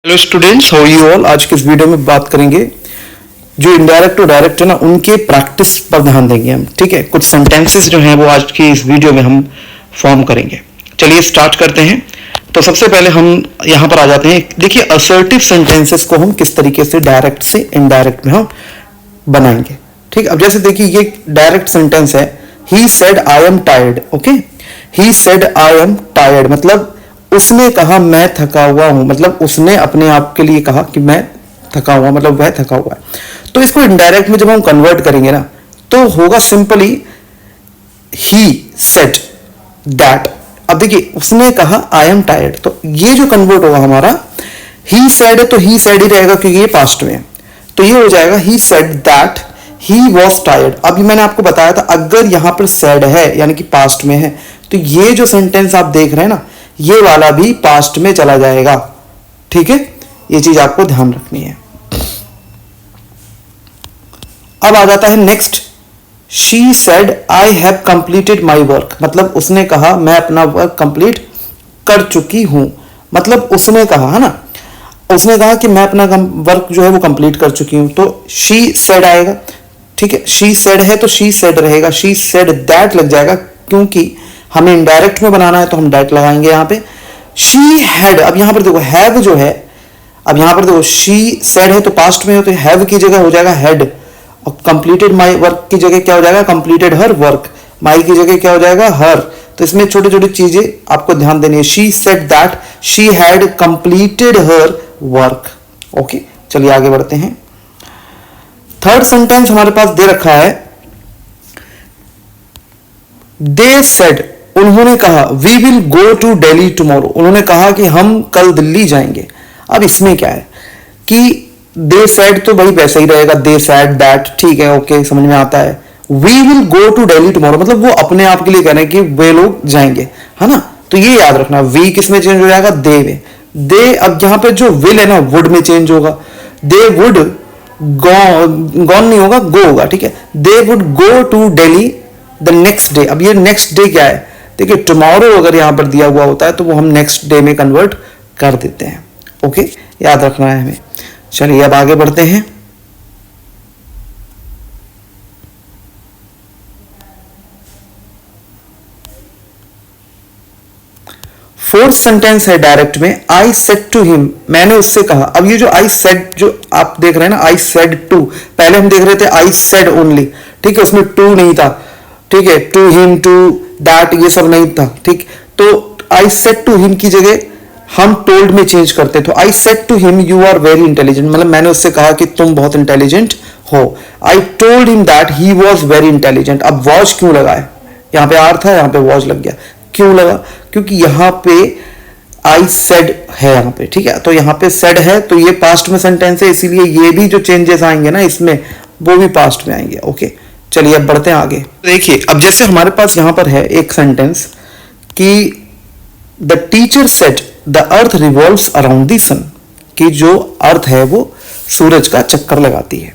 Hello students, how you all. आज के इस वीडियो में बात करेंगे जो इनडायरेक्ट और डायरेक्ट है ना, उनके प्रैक्टिस पर ध्यान देंगे हम। ठीक है, कुछ सेंटेंसेस जो हैं वो आज की इस वीडियो में हम फॉर्म करेंगे। चलिए स्टार्ट करते हैं। तो सबसे पहले हम यहां पर आ जाते हैं। देखिए, असर्टिव सेंटेंसेस को हम किस तरीके से डायरेक्ट से इनडायरेक्ट में हम बनाएंगे। ठीक, अब जैसे देखिए ये डायरेक्ट सेंटेंस है, he said I am tired. Okay, he said I am tired मतलब उसने कहा मैं थका हुआ हूं, मतलब उसने अपने आप के लिए कहा कि मैं थका हुआ, मतलब वह थका हुआ है। तो इसको इनडायरेक्ट में जब हम कन्वर्ट करेंगे ना, तो होगा सिंपली ही सेड दैट। अब देखिए, उसने कहा आई एम टायर्ड, तो ये जो कन्वर्ट होगा हमारा, ही सेड है तो ही सेड ही रहेगा क्योंकि ये पास्ट में है। तो ये हो जाएगा he said that he was tired. अभी मैंने आपको बताया था, अगर यहां पर सेड है यानी कि पास्ट में है, तो ये जो सेंटेंस आप देख रहे हैं ना, ये वाला भी पास्ट में चला जाएगा। ठीक है, ये चीज आपको ध्यान रखनी है। अब आ जाता है next, she said I have completed my work, मतलब उसने कहा मैं अपना वर्क कंप्लीट कर चुकी हूं। मतलब उसने कहा है ना, उसने कहा कि मैं अपना वर्क जो है वो कंप्लीट कर चुकी हूं, तो शी सेड आएगा। ठीक है, शी सेड है तो शी सेड रहेगा, शी सेड दैट लग जाएगा क्योंकि हमें इनडायरेक्ट में बनाना है तो हम डायरेक्ट लगाएंगे यहां पे। शी हैड, अब यहां पर देखो हैव जो है, अब यहां पर देखो शी सेड है तो पास्ट में हो, तो हैव की जगह हो जाएगा हैड, और कंप्लीटेड माई वर्क की जगह क्या हो जाएगा, कंप्लीटेड हर वर्क। माई की जगह क्या हो जाएगा, हर। तो इसमें छोटी छोटी चीजें आपको ध्यान देनी है। She said that she had completed her work. Okay, चलिए आगे बढ़ते हैं। थर्ड सेंटेंस हमारे पास दे रखा है, दे सेड, उन्होंने कहा we will go to Delhi tomorrow, उन्होंने कहा कि हम कल दिल्ली जाएंगे। अब इसमें क्या है कि दे सेड तो भाई वैसे ही रहेगा, दे सेड दैट, ठीक है, ओके, समझ में आता है। We will go to Delhi tomorrow मतलब वो अपने आप के लिए कह रहे हैं कि वे लोग जाएंगे, है ना। तो ये याद रखना, वी किस में चेंज हो जाएगा, दे में। दे, अब यहां पे जो विल है ना, वुड में चेंज होगा। दे वुड गॉन नहीं होगा, गो होगा। ठीक है, they would go to Delhi the next day. अब ये नेक्स्ट डे क्या है, देखिए टुमारो अगर यहां पर दिया हुआ होता है तो वो हम नेक्स्ट डे में कन्वर्ट कर देते हैं। ओके, याद रखना है हमें। चलिए अब आगे बढ़ते हैं। फोर्थ सेंटेंस है डायरेक्ट में, आई सेड टू हिम, मैंने उससे कहा। अब ये जो आई सेड जो आप देख रहे हैं ना, आई सेड टू, पहले हम देख रहे थे आई सेड ओनली। ठीक है, उसमें टू नहीं था। ठीक है, टू हिम, टू दैट, ये सब नहीं था। ठीक, तो आई सेड टू हिम की जगह हम टोल्ड में चेंज करते। तो I said to him you are very intelligent, मतलब मैंने उससे कहा कि तुम बहुत इंटेलिजेंट हो। I told him that he was very intelligent. अब वॉज क्यों लगा है, यहां पे आर था, यहां पे वॉज लग गया। क्यों लगा, क्योंकि यहां पे आई सेड है यहां पे। ठीक है, तो यहां पे सेड है तो ये पास्ट में सेंटेंस है, इसीलिए ये भी जो चेंजेस आएंगे ना इसमें, वो भी पास्ट में आएंगे। ओके, चलिए अब बढ़ते हैं आगे। देखिए, अब जैसे हमारे पास यहां पर है एक सेंटेंस कि the teacher said the earth revolves around the sun, कि जो अर्थ है वो सूरज का चक्कर लगाती है।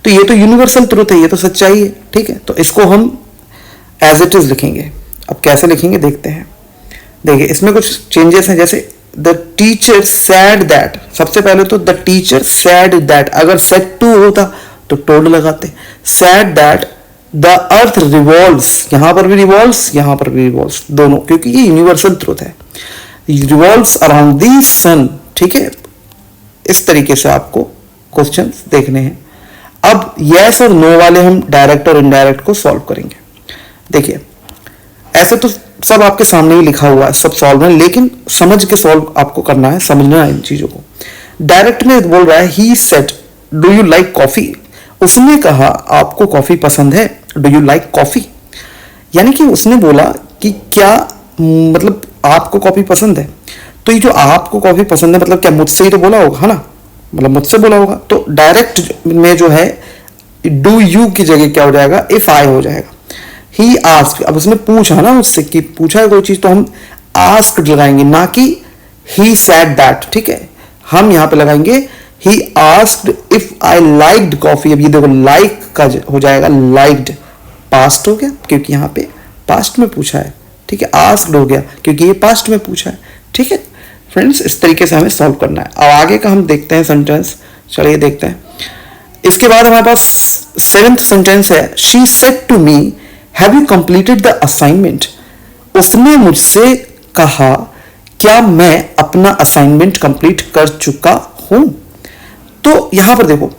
तो ये तो यूनिवर्सल ट्रुथ है, ये तो सच्चाई है। ठीक है, तो इसको हम एज इट इज लिखेंगे। अब कैसे लिखेंगे देखते हैं। देखिए, इसमें कुछ चेंजेस हैं, जैसे द टीचर सेड दैट, सबसे पहले तो द टीचर सेड दैट, अगर सेड टू होता तो टोल्ड लगाते। Said that the earth revolves, यहां पर भी रिवॉल्व्स, यहां पर भी रिवॉल्व्स, दोनों, क्योंकि ये यूनिवर्सल ट्रुथ है। रिवॉल्व्स अराउंड द सन। ठीक है, इस तरीके से आपको क्वेश्चंस देखने हैं। अब यस और नो वाले हम डायरेक्ट और इनडायरेक्ट को सॉल्व करेंगे। देखिए, ऐसे तो सब आपके सामने ही लिखा हुआ है, सब सॉल्व है, लेकिन समझ के सॉल्व आपको करना है, समझना है इन चीजों को। डायरेक्ट में बोल रहा है he said do you like coffee, उसने कहा आपको कॉफी पसंद है, डू यू लाइक कॉफी, यानी कि उसने बोला कि क्या, मतलब आपको कॉफी पसंद है। तो ये जो आपको कॉफी पसंद है मतलब क्या, मुझसे ही तो बोला होगा, है ना, मतलब मुझसे बोला होगा। तो डायरेक्ट में जो है डू यू की जगह क्या हो जाएगा, इफ आई हो जाएगा। ही आस्क्ड, अब उसने पूछा ना उससे कि पूछा है कोई चीज, तो हम आस्क्ड लगाएंगे, ना कि ही सेड दैट। ठीक है, हम यहां पे लगाएंगे he asked if I liked coffee. अब ये देखो लाइक का हो जाएगा लाइक्ड, पास्ट हो गया क्योंकि यहां पे पास्ट में पूछा है। ठीक है, आस्क्ड हो गया क्योंकि ये पास्ट में पूछा है। ठीक है, फ्रेंड्स इस तरीके से हमें सॉल्व करना है। अब आगे का हम देखते हैं सेंटेंस, चलिए देखते हैं। इसके बाद हमारे पास 7th सेंटेंस है, she said to me have you completed the assignment. उसने मुझसे कहा क्या मैं अपना असाइनमेंट कंप्लीट कर चुका हूं। तो यहां पर देखो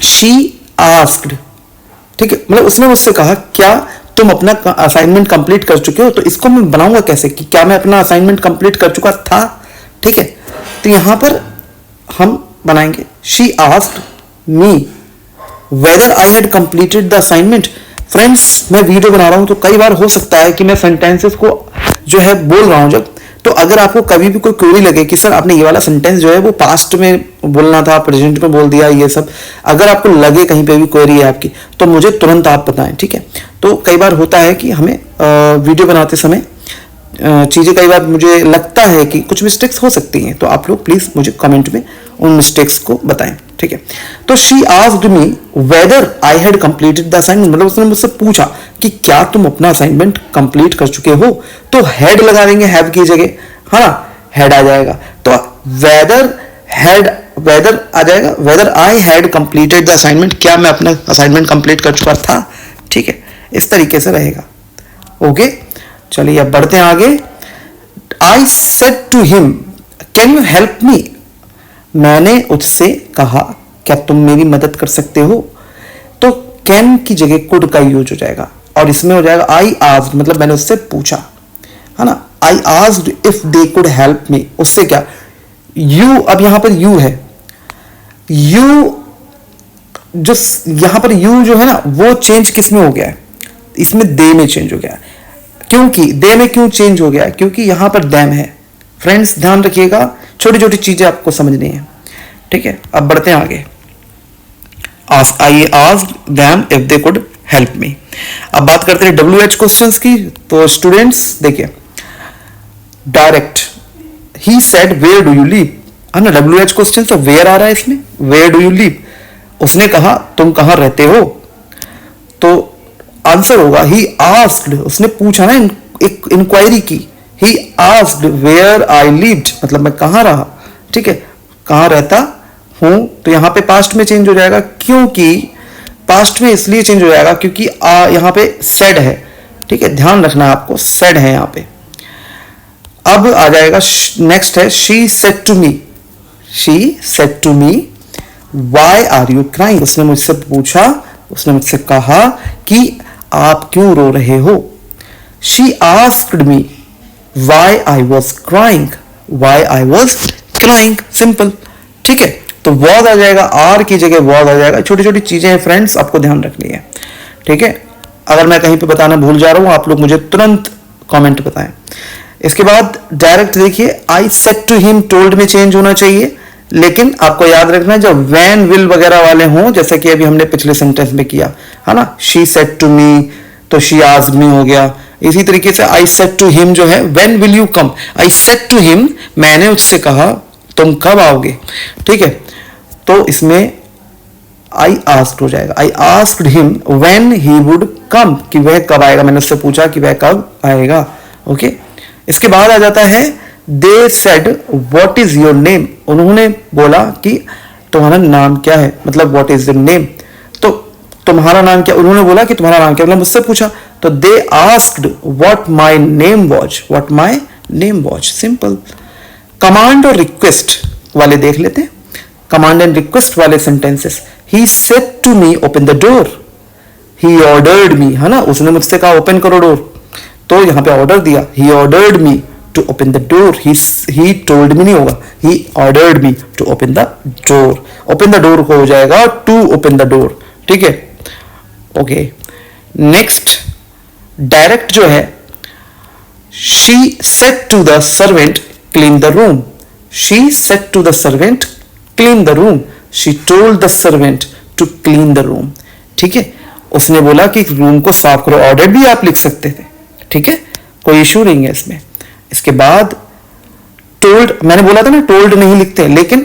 शी आस्क्ड, ठीक है, मतलब उसने मुझसे कहा क्या तुम अपना असाइनमेंट कंप्लीट कर चुके हो। तो इसको मैं बनाऊंगा कैसे कि क्या मैं अपना असाइनमेंट कंप्लीट कर चुका था, ठीक है। तो यहां पर हम बनाएंगे she asked me whether I had completed the assignment. Friends मैं वीडियो बना रहा हूं तो कई बार हो सकता है कि मैं सेंटेंसेस को जो है बोल रहा हूं जब, तो अगर आपको कभी भी कोई क्वेरी लगे कि सर आपने ये वाला सेंटेंस जो है वो पास्ट में बोलना था, प्रेजेंट में बोल दिया, ये सब अगर आपको लगे कहीं पे भी क्वेरी है आपकी तो मुझे तुरंत आप बताएं, ठीक है। तो कई बार होता है कि हमें वीडियो बनाते समय चीज़ें कई बार मुझे लगता है कि कुछ मिस्टेक्स हो सकती हैं, तो आप लोग प्लीज़ मुझे कमेंट में उन मिस्टेक्स को बताएं, ठीक है। तो she asked me whether I had completed the assignment, मतलब उसने मुझसे पूछा कि क्या तुम अपना असाइनमेंट कंप्लीट कर चुके हो। तो हैड लगा देंगे हैव की जगह, हाँ हैड आ जाएगा। तो वेदर आ जाएगा, whether I had completed the assignment, क्या मैं अपना असाइनमेंट कंप्लीट कर चुका था, ठीक है। इस तरीके से रहेगा, ओके। चलिए अब बढ़ते हैं आगे। I said to him can you help me, मैंने उससे कहा क्या तुम मेरी मदद कर सकते हो। तो कैन की जगह कुड का यूज हो जाएगा और इसमें हो जाएगा आई आस्क्ड, मतलब मैंने उससे पूछा, है ना। I asked if they could help me, उससे क्या यू, अब यहां पर यू है, यू जो यहां पर यू जो है ना वो चेंज किस में हो गया है, इसमें दे में चेंज हो गया है। क्योंकि दे में क्यों चेंज हो गया, क्योंकि यहां पर देम है। फ्रेंड्स ध्यान रखिएगा, छोटी छोटी चीजें आपको समझनी है, ठीक है। अब बढ़ते हैं आगे। I asked them if they could help me. अब बात करते हैं WH क्वेश्चंस की। तो स्टूडेंट्स देखिए डायरेक्ट ही said where do you live, है ना। WH क्वेश्चन तो वेयर आ रहा है इसमें, वेयर डू यू लिव। उसने कहा तुम कहां रहते हो, तो आंसर होगा ही आस्क्ड, उसने पूछा ना, एक इंक्वायरी की। He asked where I lived, मतलब मैं कहां रहा, ठीक है, कहां रहता हूं। तो यहां पे पास्ट में चेंज हो जाएगा, क्योंकि पास्ट में इसलिए चेंज हो जाएगा क्योंकि यहां पे सेड है, ठीक है, ध्यान रखना आपको, सेड है यहां पे। अब आ जाएगा नेक्स्ट है she said to me, she said to me why are you crying, उसने मुझसे पूछा, उसने मुझसे कहा कि आप क्यों रो रहे हो। She asked me why I was crying, why I was crying, simple, ठीक है। तो वॉज आ जाएगा, आर की जगह वॉज आ जाएगा। छोटी छोटी चीजें हैं फ्रेंड्स, आपको ध्यान रखनी है, ठीक है। अगर मैं कहीं पे बताना भूल जा रहा हूं आप लोग मुझे तुरंत कमेंट बताएं। इसके बाद डायरेक्ट देखिए I said to him, told में चेंज होना चाहिए, लेकिन आपको याद रखना है जब वैन विल वगैरह वाले हों, जैसा कि अभी हमने पिछले सेंटेंस में किया है ना, शी सेड टू मी तो शी आस्क्ड मी हो गया। इसी तरीके से आई सेड टू हिम जो है when will you come, I said to him मैंने उससे कहा तुम कब आओगे, ठीक है। तो इसमें आई आस्क्ड हो जाएगा, I asked him when he would come, कि वह कब आएगा, मैंने उससे पूछा कि वह कब आएगा, ओके। इसके बाद आ जाता है they said what is your name, उन्होंने बोला कि तुम्हारा नाम क्या है, मतलब व्हाट इज योर नेम। तो तुम्हारा नाम क्या, उन्होंने बोला कि तुम्हारा नाम क्या, मतलब मुझसे पूछा। तो they asked what my name was, what my name was, simple. Command और रिक्वेस्ट वाले देख लेते हैं, कमांड एंड रिक्वेस्ट वाले sentences. He said to me open the door, he ordered me, है ना, उसने मुझसे कहा ओपन करो डोर, तो यहां पे ऑर्डर दिया, ही ordered me to open the door, he told me नहीं होगा, he ordered me to open the door, open the door को हो जाएगा to open the door, ठीक है, ओके। नेक्स्ट डायरेक्ट जो है she said to the servant clean the room, she said to the servant clean the room, she told the servant to clean the room, ठीक है, उसने बोला कि room को साफ करो, ऑर्डर भी आप लिख सकते थे, ठीक है, कोई इशू नहीं है इसमें। इसके बाद टोल्ड, मैंने बोला था ना टोल्ड नहीं लिखते, लेकिन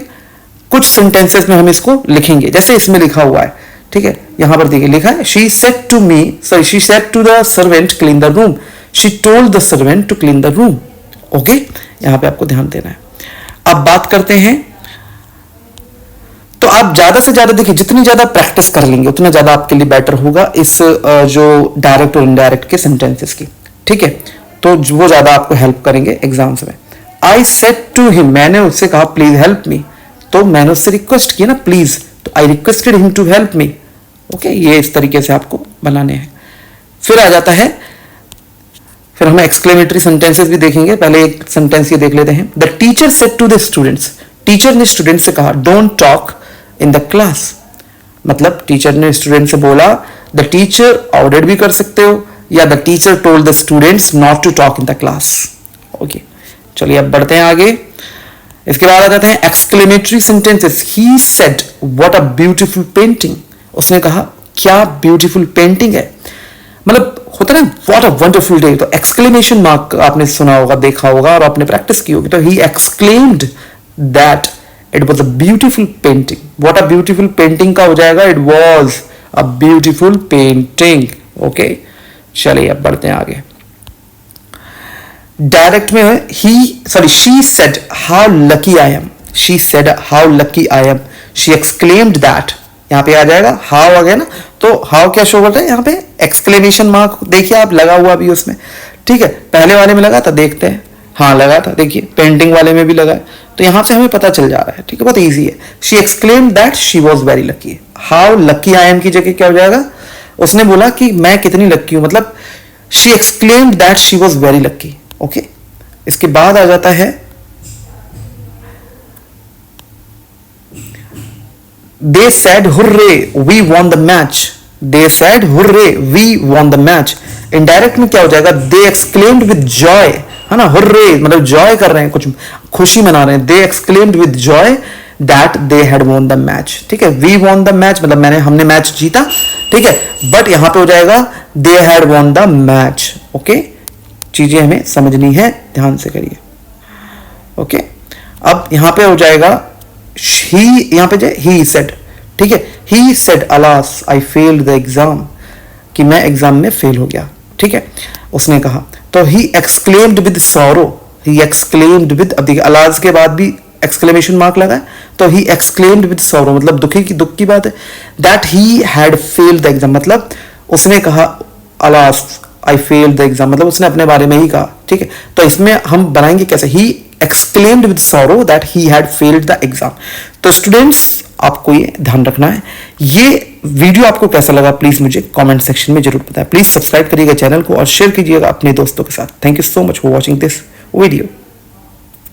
कुछ सेंटेंसेस में हम इसको लिखेंगे, जैसे इसमें लिखा हुआ है, ठीक है, यहां पर देखिए लिखा है she said to me, sorry she said to the servant clean the room, she told the servant to clean the room, okay, यहां पे आपको ध्यान देना है। अब बात करते हैं, तो आप ज्यादा से ज्यादा देखिए, जितनी ज्यादा प्रैक्टिस कर लेंगे उतना ज्यादा आपके लिए बेटर होगा इस जो डायरेक्ट और इनडायरेक्ट के सेंटेंसेस की, ठीक है। तो वो ज्यादा आपको हेल्प करेंगे एग्जाम्स में। आई सेड टू हिम, मैंने उससे कहा प्लीज हेल्प मी, तो मैंने उससे रिक्वेस्ट किया ना प्लीज, तो I requested him to help me. Okay, ये इस तरीके से आपको बनाने हैं। फिर आ जाता है, फिर हम एक्सक्लेमेटरी सेंटेंसेस भी देखेंगे। पहले एक सेंटेंस ये देख लेते हैं। The teacher said to the students, teacher ने स्टूडेंट से कहा don't talk in the class, मतलब टीचर ने स्टूडेंट से बोला, द टीचर ऑर्डर भी कर सकते हो, या the teacher told the students not to talk in the class. Okay, चलिए अब बढ़ते हैं आगे। इसके बाद आ जाते हैं exclamatory sentences. He said what a beautiful painting, उसने कहा क्या ब्यूटीफुल पेंटिंग है, मतलब होता है ना व्हाट अ वंडरफुल डे, तो एक्सक्लेमेशन मार्क आपने सुना होगा, देखा होगा और आपने प्रैक्टिस की होगी। तो he exclaimed that it was a beautiful painting. What a beautiful painting का हो जाएगा it was a beautiful painting. Okay, चलिए अब बढ़ते हैं आगे। डायरेक्ट में है she said how lucky I am, she said how lucky I am, she exclaimed that, यहां पे आ जाएगा हाउ आ गया ना, तो हाउ क्या शो करता है यहाँ पे एक्सक्लेमेशन मार्क, देखिए आप लगा हुआ भी उसमें, ठीक है। पहले वाले में लगा था, देखते हैं, हाँ लगा था, देखिए पेंटिंग वाले में भी लगा है, तो यहां से हमें पता चल जा रहा है, ठीक है, बहुत ईजी है। She exclaimed that she was very lucky, how lucky I am की जगह क्या हो जाएगा, उसने बोला कि मैं कितनी लकी हूं, मतलब she exclaimed that she was very lucky. Okay, इसके बाद आ जाता है they said hurray we won the match, they said hurray we won the match. Indirect में क्या हो जाएगा, दे एक्सक्लेम्ड विद जॉय, है ना, हुर्रे मतलब जॉय कर रहे हैं, कुछ खुशी मना रहे हैं। They exclaimed with joy that they had won the match, ठीक है। वी वॉन द मैच मतलब हमने मैच जीता, ठीक है, बट यहां पे हो जाएगा दे had won the match. Okay, चीजें हमें समझनी है, ध्यान से करिए। ओके, अब यहां पे हो जाएगा ही, यहां पे ही सेड, ठीक है, he said alas I failed the exam, कि मैं एग्जाम में फेल हो गया, ठीक है, उसने कहा। तो he exclaimed with sorrow, he exclaimed with, अब देखिए अलास के बाद भी एक्सक्लेमेशन मार्क लगा है, तो ही एक्सक्लेम्ड विद सॉरो मतलब दुख की बात है। That he had failed the exam, मतलब उसने कहा alas I failed the exam, मतलब उसने अपने बारे में ही कहा, ठीक है। तो इसमें हम बनाएंगे कैसे, he exclaimed with sorrow that he had failed the exam. तो स्टूडेंट्स आपको ये ध्यान रखना है। ये वीडियो आपको कैसा लगा प्लीज मुझे कमेंट सेक्शन में जरूर बताएं। प्लीज सब्सक्राइब करिएगा चैनल को और शेयर कीजिएगा अपने दोस्तों के साथ। Thank you so much for watching this video.